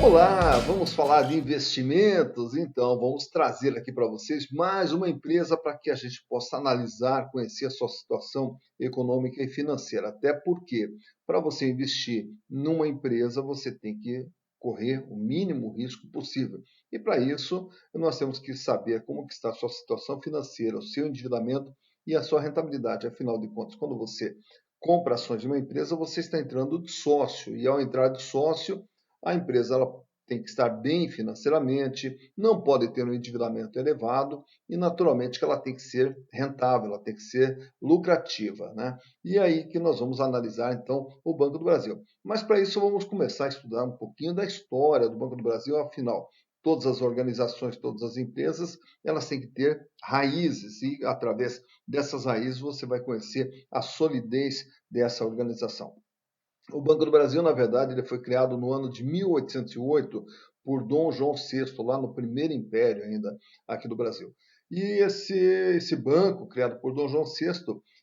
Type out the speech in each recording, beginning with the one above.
Olá, vamos falar de investimentos? Então, vamos trazer aqui para vocês mais uma empresa para que a gente possa analisar, conhecer a sua situação econômica e financeira. Até porque, para você investir numa empresa, você tem que correr o mínimo risco possível. E para isso, nós temos que saber como que está a sua situação financeira, o seu endividamento e a sua rentabilidade. Afinal de contas, quando você compra ações de uma empresa, você está entrando de sócio. E ao entrar de sócio, a empresa ela tem que estar bem financeiramente, não pode ter um endividamento elevado e, naturalmente, que ela tem que ser rentável, ela tem que ser lucrativa, né? E é aí que nós vamos analisar, então, o Banco do Brasil. Mas, para isso, vamos começar a estudar um pouquinho da história do Banco do Brasil, afinal, todas as organizações, todas as empresas, elas têm que ter raízes e, através dessas raízes, você vai conhecer a solidez dessa organização. O Banco do Brasil, na verdade, ele foi criado no ano de 1808 por Dom João VI, lá no primeiro império ainda aqui do Brasil. E esse banco, criado por Dom João VI,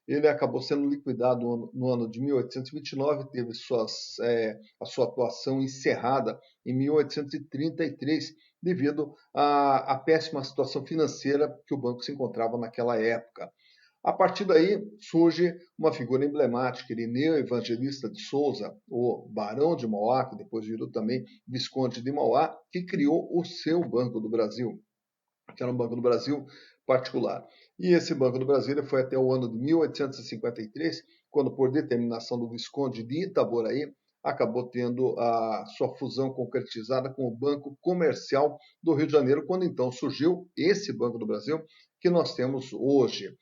ele acabou sendo liquidado no ano de 1829, teve a sua atuação encerrada em 1833, devido à péssima situação financeira que o banco se encontrava naquela época. A partir daí surge uma figura emblemática, Irineu Evangelista de Souza, o Barão de Mauá, que depois virou também Visconde de Mauá, que criou o seu Banco do Brasil, que era um Banco do Brasil particular. E esse Banco do Brasil foi até o ano de 1853, quando, por determinação do Visconde de Itaboraí, acabou tendo a sua fusão concretizada com o Banco Comercial do Rio de Janeiro, quando então surgiu esse Banco do Brasil que nós temos hoje.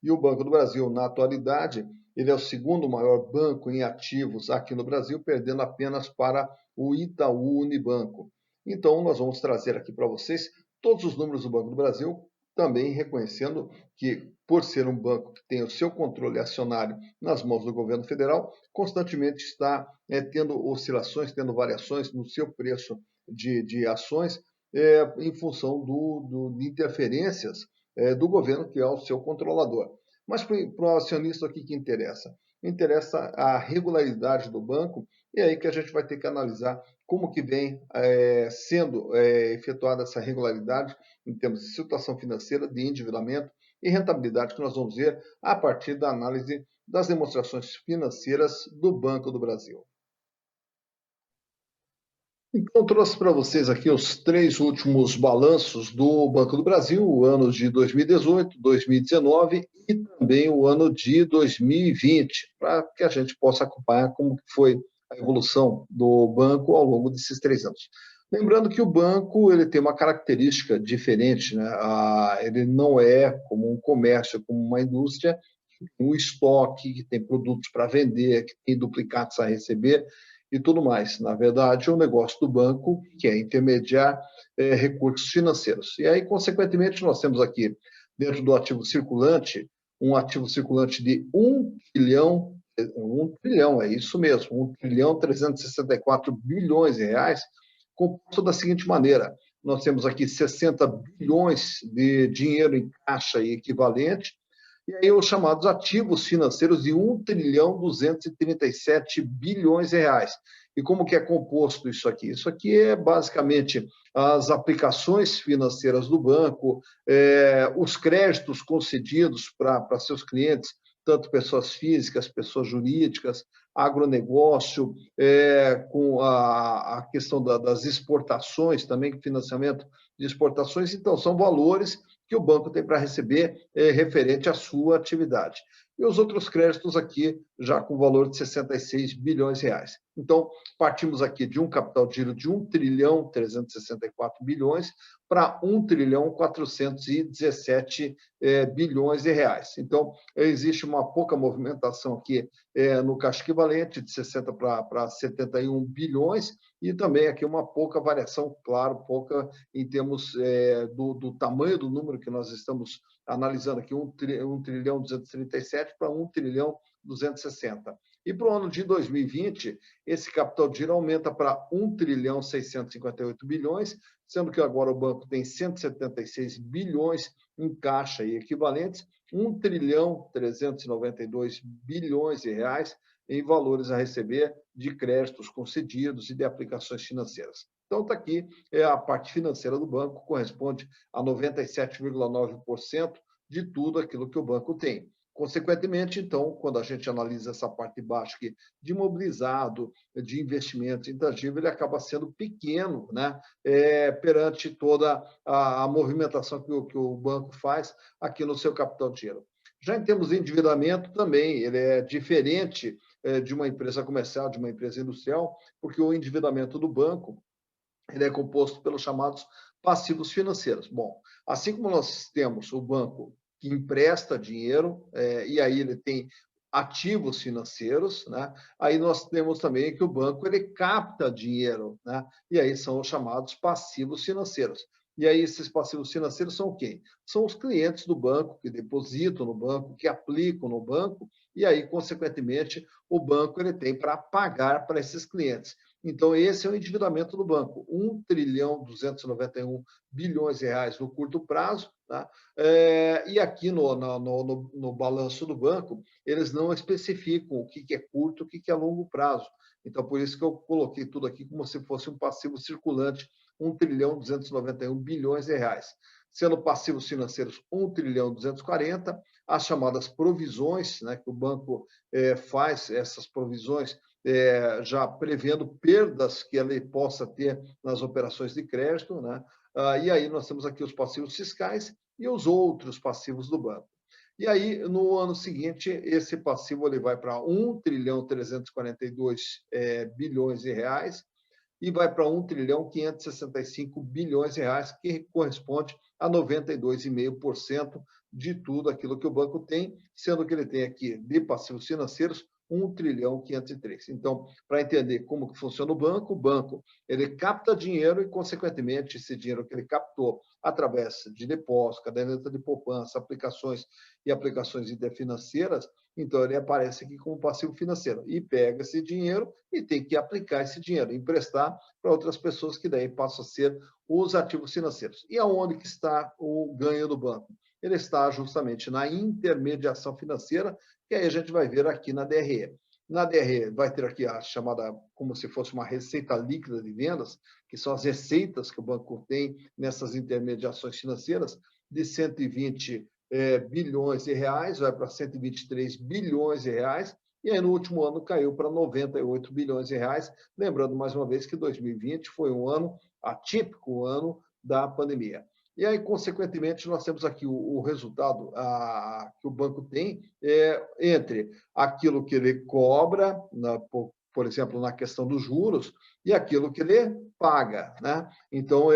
E o Banco do Brasil, na atualidade, ele é o segundo maior banco em ativos aqui no Brasil, perdendo apenas para o Itaú Unibanco. Então, nós vamos trazer aqui para vocês todos os números do Banco do Brasil, também reconhecendo que, por ser um banco que tem o seu controle acionário nas mãos do governo federal, constantemente está tendo oscilações, tendo variações no seu preço de ações, em função de interferências do governo, que é o seu controlador. Mas para o acionista, o que interessa? Interessa a regularidade do banco, e é aí que a gente vai ter que analisar como que vem sendo efetuada essa regularidade em termos de situação financeira, de endividamento e rentabilidade, que nós vamos ver a partir da análise das demonstrações financeiras do Banco do Brasil. Então, trouxe para vocês aqui os três últimos balanços do Banco do Brasil, o ano de 2018, 2019 e também o ano de 2020, para que a gente possa acompanhar como foi a evolução do banco ao longo desses 3 anos. Lembrando que o banco ele tem uma característica diferente, né? Ele não é como um comércio, como uma indústria, que tem um estoque, que tem produtos para vender, que tem duplicados a receber e tudo mais. Na verdade, o negócio do banco, que é intermediar recursos financeiros. E aí, consequentemente, nós temos aqui, dentro do ativo circulante, um ativo circulante de 1 trilhão, é isso mesmo, 1 trilhão 364 bilhões de reais, composto da seguinte maneira: nós temos aqui 60 bilhões de dinheiro em caixa e equivalente, e aí os chamados ativos financeiros de 1 trilhão 237 bilhões de reais. E como que é composto isso aqui? Isso aqui é basicamente as aplicações financeiras do banco, os créditos concedidos para seus clientes, tanto pessoas físicas, pessoas jurídicas, agronegócio, com a questão das exportações também, financiamento de exportações. Então, são valores que o banco tem para receber referente à sua atividade. E os outros créditos aqui já com valor de 66 bilhões de reais. Então, partimos aqui de um capital de giro de 1 trilhão 364 bilhões para 1 trilhão 417 bilhões de reais. Então, existe uma pouca movimentação aqui no caixa equivalente, de 60 para 71 bilhões, e também aqui uma pouca variação, claro, pouca em termos do tamanho do número que nós estamos analisando aqui, 1 trilhão 237 para 1 trilhão 260. E para o ano de 2020, esse capital de giro aumenta para 1 trilhão 658 bilhões, sendo que agora o banco tem 176 bilhões em caixa e equivalentes, 1 trilhão 392 bilhões de reais em valores a receber de créditos concedidos e de aplicações financeiras. Então, está aqui, a parte financeira do banco corresponde a 97,9% de tudo aquilo que o banco tem. Consequentemente, então, quando a gente analisa essa parte de baixo aqui, de imobilizado, de investimentos intangível, ele acaba sendo pequeno, né, perante toda a movimentação que o banco faz aqui no seu capital de giro. Já em termos de endividamento, também, ele é diferente de uma empresa comercial, de uma empresa industrial, porque o endividamento do banco ele é composto pelos chamados passivos financeiros. Bom, assim como nós temos o banco que empresta dinheiro, e aí ele tem ativos financeiros, né? Aí nós temos também que o banco ele capta dinheiro, né? E aí são os chamados passivos financeiros. E aí esses passivos financeiros são quem? São os clientes do banco que depositam no banco, que aplicam no banco, e aí consequentemente o banco ele tem para pagar para esses clientes. Então, esse é o endividamento do banco, 1,291 trilhão no curto prazo, tá? E aqui no balanço do banco, eles não especificam o que é curto, o que é longo prazo. Então, por isso que eu coloquei tudo aqui como se fosse um passivo circulante, 1,291 trilhão. Sendo passivos financeiros 1,240 trilhão, as chamadas provisões, né, que o banco faz, essas provisões já prevendo perdas que ele possa ter nas operações de crédito, né? E aí nós temos aqui os passivos fiscais e os outros passivos do banco. E aí, no ano seguinte, esse passivo ele vai para 1,342 trilhão e vai para 1,565 trilhão, que corresponde a 92,5% de tudo aquilo que o banco tem, sendo que ele tem aqui de passivos financeiros 1,503 trilhão. Então, para entender como que funciona o banco ele capta dinheiro e, consequentemente, esse dinheiro que ele captou através de depósito, caderneta de poupança, aplicações e aplicações interfinanceiras, então ele aparece aqui como passivo financeiro e pega esse dinheiro e tem que aplicar esse dinheiro, emprestar para outras pessoas que daí passam a ser os ativos financeiros. E aonde que está o ganho do banco? Ele está justamente na intermediação financeira, que aí a gente vai ver aqui na DRE. Na DRE vai ter aqui a chamada, como se fosse uma receita líquida de vendas, que são as receitas que o banco tem nessas intermediações financeiras, de 120 bilhões de reais, vai para 123 bilhões de reais, e aí no último ano caiu para 98 bilhões de reais, lembrando mais uma vez que 2020 foi um ano atípico, o ano da pandemia. E aí, consequentemente, nós temos aqui o resultado que o banco tem entre aquilo que ele cobra, por exemplo, na questão dos juros, e aquilo que ele paga, né? Então,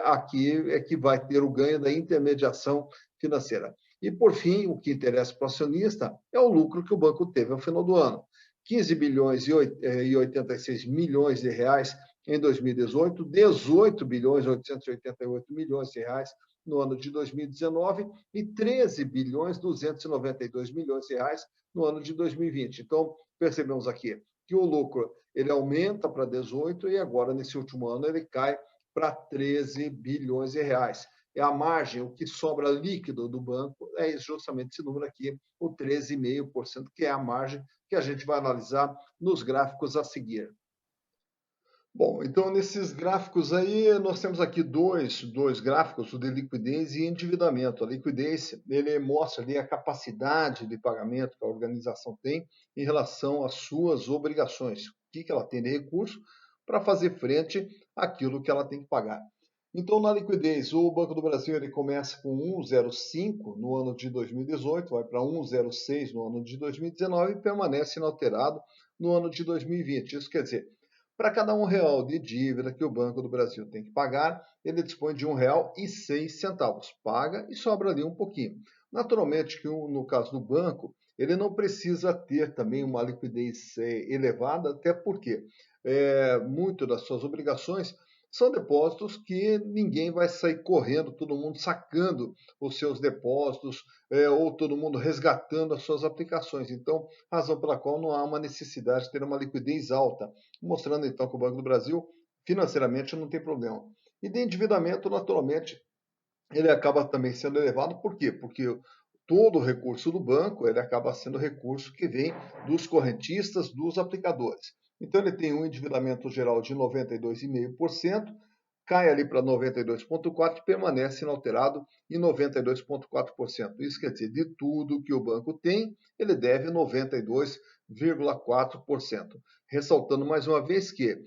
aqui é que vai ter o ganho da intermediação financeira. E, por fim, o que interessa para o acionista é o lucro que o banco teve ao final do ano. 15 bilhões e 86 milhões de reais em 2018, 18 bilhões e 888 milhões de reais no ano de 2019 e 13 bilhões 292 milhões de reais no ano de 2020. Então, percebemos aqui que o lucro ele aumenta para 18 e agora, nesse último ano, ele cai para 13 bilhões de reais. É a margem, o que sobra líquido do banco, é justamente esse número aqui, o 13,5%, que é a margem que a gente vai analisar nos gráficos a seguir. Bom, então nesses gráficos aí, nós temos aqui dois gráficos, o de liquidez e endividamento. A liquidez, ele mostra ali a capacidade de pagamento que a organização tem em relação às suas obrigações, o que ela tem de recurso para fazer frente àquilo que ela tem que pagar. Então, na liquidez, o Banco do Brasil ele começa com 1,05 no ano de 2018, vai para 1,06 no ano de 2019 e permanece inalterado no ano de 2020. Isso quer dizer, para cada R$ 1 de dívida que o Banco do Brasil tem que pagar, ele dispõe de R$ 1,06. Paga e sobra ali um pouquinho. Naturalmente que no caso do banco, ele não precisa ter também uma liquidez elevada, até porque muito das suas obrigações são depósitos que ninguém vai sair correndo, todo mundo sacando os seus depósitos, ou todo mundo resgatando as suas aplicações. Então, razão pela qual não há uma necessidade de ter uma liquidez alta, mostrando então que o Banco do Brasil, financeiramente, não tem problema. E de endividamento, naturalmente, ele acaba também sendo elevado, por quê? Porque todo o recurso do banco, ele acaba sendo recurso que vem dos correntistas, dos aplicadores. Então ele tem um endividamento geral de 92,5%, cai ali para 92,4% e permanece inalterado em 92,4%. Isso quer dizer, de tudo que o banco tem, ele deve 92,4%. Ressaltando mais uma vez que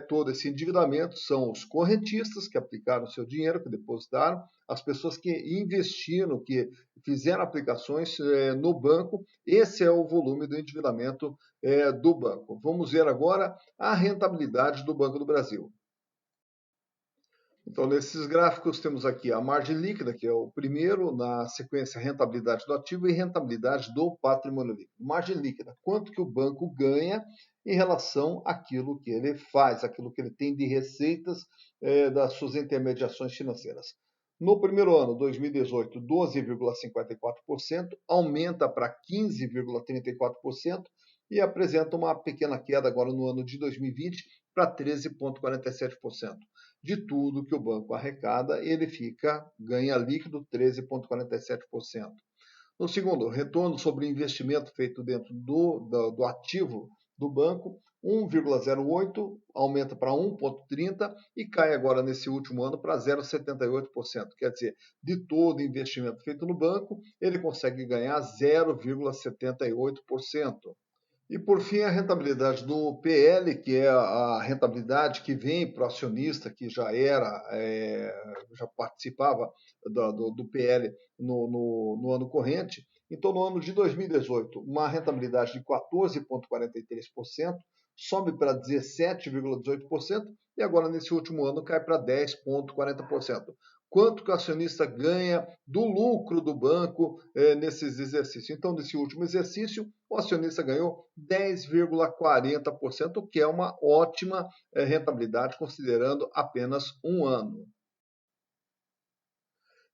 todo esse endividamento são os correntistas que aplicaram seu dinheiro, que depositaram, as pessoas que investiram, que fizeram aplicações no banco. Esse é o volume do endividamento do banco. Vamos ver agora a rentabilidade do Banco do Brasil. Então, nesses gráficos, temos aqui a margem líquida, que é o primeiro, na sequência, rentabilidade do ativo e rentabilidade do patrimônio líquido. Margem líquida, quanto que o banco ganha em relação àquilo que ele faz, aquilo que ele tem de receitas das suas intermediações financeiras. No primeiro ano, 2018, 12,54%, aumenta para 15,34% e apresenta uma pequena queda agora no ano de 2020 para 13,47%. De tudo que o banco arrecada, ele ganha líquido 13,47%. No segundo, retorno sobre investimento feito dentro do ativo do banco, 1,08, aumenta para 1,30 e cai agora nesse último ano para 0,78%. Quer dizer, de todo investimento feito no banco, ele consegue ganhar 0,78%. E por fim, a rentabilidade do PL, que é a rentabilidade que vem para o acionista que já participava do PL no ano corrente. Então, no ano de 2018, uma rentabilidade de 14,43%, sobe para 17,18% e agora, nesse último ano, cai para 10,40%. Quanto que o acionista ganha do lucro do banco nesses exercícios? Então, nesse último exercício, o acionista ganhou 10,40%, o que é uma ótima rentabilidade, considerando apenas um ano.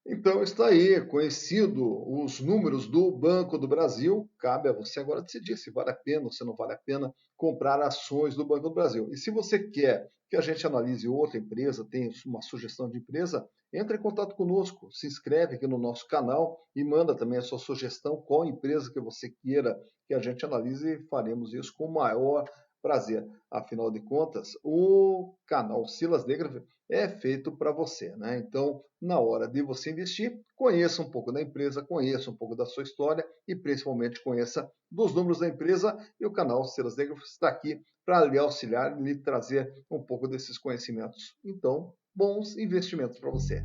Então está aí, conhecido os números do Banco do Brasil, cabe a você agora decidir se vale a pena ou se não vale a pena comprar ações do Banco do Brasil. E se você quer que a gente analise outra empresa, tem uma sugestão de empresa, entre em contato conosco, se inscreve aqui no nosso canal e manda também a sua sugestão, qual empresa que você queira que a gente analise e faremos isso com o maior prazer. Afinal de contas, o canal Silas Negra é feito para você, né? Então, na hora de você investir, conheça um pouco da empresa, conheça um pouco da sua história e principalmente conheça dos números da empresa, e o canal Silas Negra está aqui para lhe auxiliar e lhe trazer um pouco desses conhecimentos. Então, bons investimentos para você.